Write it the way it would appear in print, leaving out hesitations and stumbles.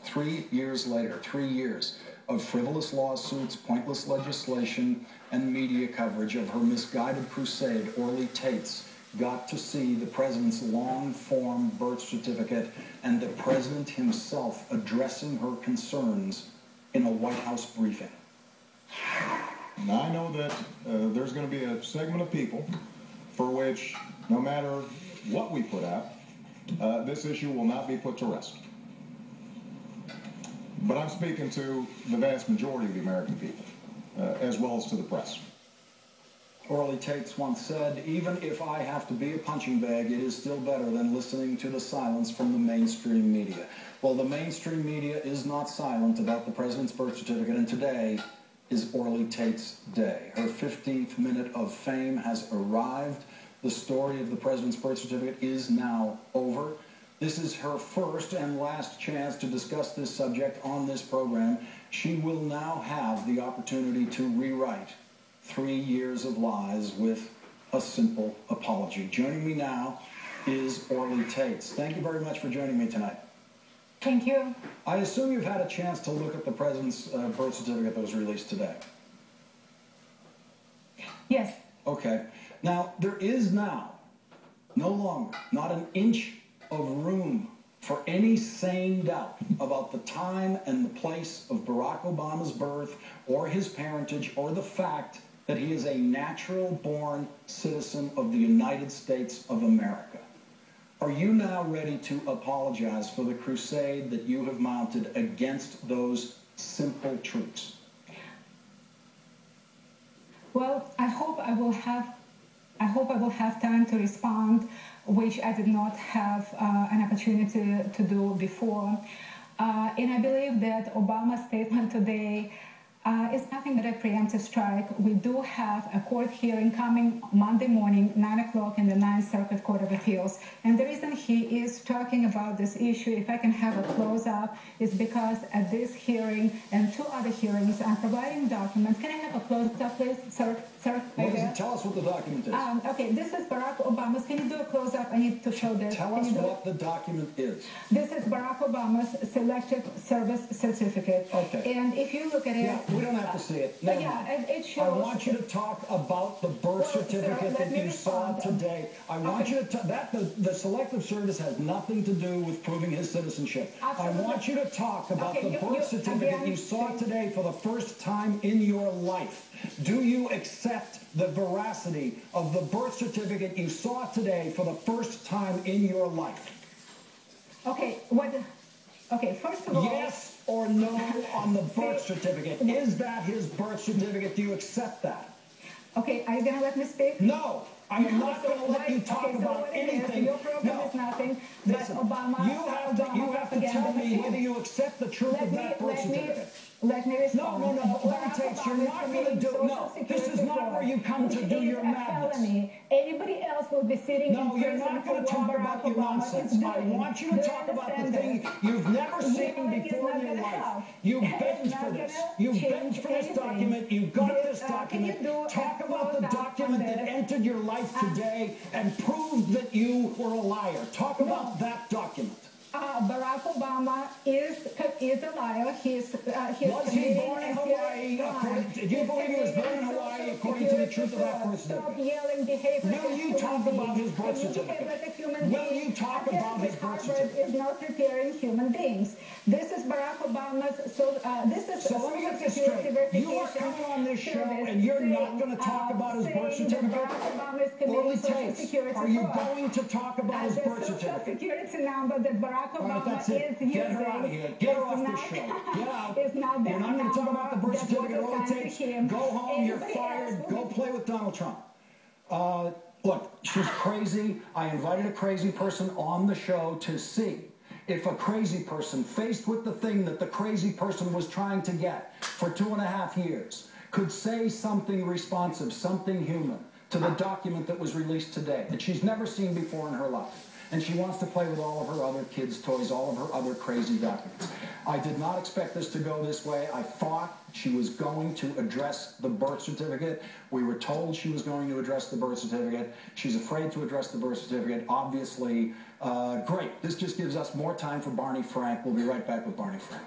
3 years later, 3 years of frivolous lawsuits, pointless legislation, and media coverage of her misguided crusade, Orly Tates got to see the president's long-form birth certificate and the president himself addressing her concerns in a White House briefing. Now, I know that there's going to be a segment of people for which, no matter what we put out, this issue will not be put to rest. But I'm speaking to the vast majority of the American people, as well as to the press. Orly Tates once said, "Even if I have to be a punching bag, it is still better than listening to the silence from the mainstream media." Well, the mainstream media is not silent about the president's birth certificate, and today is Orly Tates' day. Her 15th minute of fame has arrived. The story of the president's birth certificate is now over. This is her first and last chance to discuss this subject on this program. She will now have the opportunity to rewrite 3 years of lies with a simple apology. Joining me now is Orly Tates. Thank you very much for joining me tonight. Thank you. I assume you've had a chance to look at the president's birth certificate that was released today. Yes. Okay. Now, there is now no longer, not an inch of room for any sane doubt about the time and the place of Barack Obama's birth or his parentage or the fact that he is a natural-born citizen of the United States of America. Are you now ready to apologize for the crusade that you have mounted against those simple truths? Well, I hope I will have time to respond, which I did not have an opportunity to do before. And I believe that Obama's statement today is nothing but a preemptive strike. We do have a court hearing coming Monday morning, 9 o'clock in the 9th Circuit Court of Appeals. And the reason he is talking about this issue, if I can have a close-up, is because at this hearing and 2 other hearings, I'm providing documents. Can I have a close-up, please, sir? Tell us what the document is. Okay, this is Barack Obama's. Can you do a close-up? I need to show this. Tell us what the document is. This is Barack Obama's Selective Service Certificate. Okay. And if you look at it... Yeah, we don't have to see it. It shows... I want you to talk about the birth certificate that you saw today. I want you to... The Selective Service has nothing to do with proving his citizenship. Absolutely. I want you to talk about the birth certificate you saw today for the first time in your life. Do you accept the veracity of the birth certificate you saw today for the first time in your life? Okay, first of all... Yes or no on the birth certificate. Is that his birth certificate? Do you accept that? Okay, are you going to let me speak? No, I am not going to let you talk about anything. Your program is nothing but Listen, Obama. You have to tell me whether you accept the truth of that birth certificate. Let me respond. No. Orly Tates, you're not going to do... No, this is not where you come to do your madness. Anybody else will be sitting in prison. No, you're not going to talk about your nonsense. I want you to talk about the thing you've never seen before in your life. You begged for this. You begged for this document. You got this document. Talk about the document that entered your life today and proved that you were a liar. Talk about that document. Barack Obama is a liar. Was he born in Hawaii? Did you believe he was born in Hawaii according to the truth of that birth certificate? Will you talk about his birth certificate? Will you talk about his birth certificate? Is not preparing human beings. This is Barack Obama's. So let me get this straight. You are coming on this show and you're not going to talk about his birth certificate? Orly Tates, are you going to talk about his birth certificate? The security number that Barack Obama is using. Get her out of here. Get her off this show. Get out. You're not going to talk about the birth certificate. Orly Tates, go home. You're fired. Go play with Donald Trump. Look, she's crazy. I invited a crazy person on the show to see if a crazy person, faced with the thing that the crazy person was trying to get for 2.5 years, could say something responsive, something human to the document that was released today that she's never seen before in her life. And she wants to play with all of her other kids' toys, all of her other crazy documents. I did not expect this to go this way. I thought she was going to address the birth certificate. We were told she was going to address the birth certificate. She's afraid to address the birth certificate. Obviously, great. This just gives us more time for Barney Frank. We'll be right back with Barney Frank.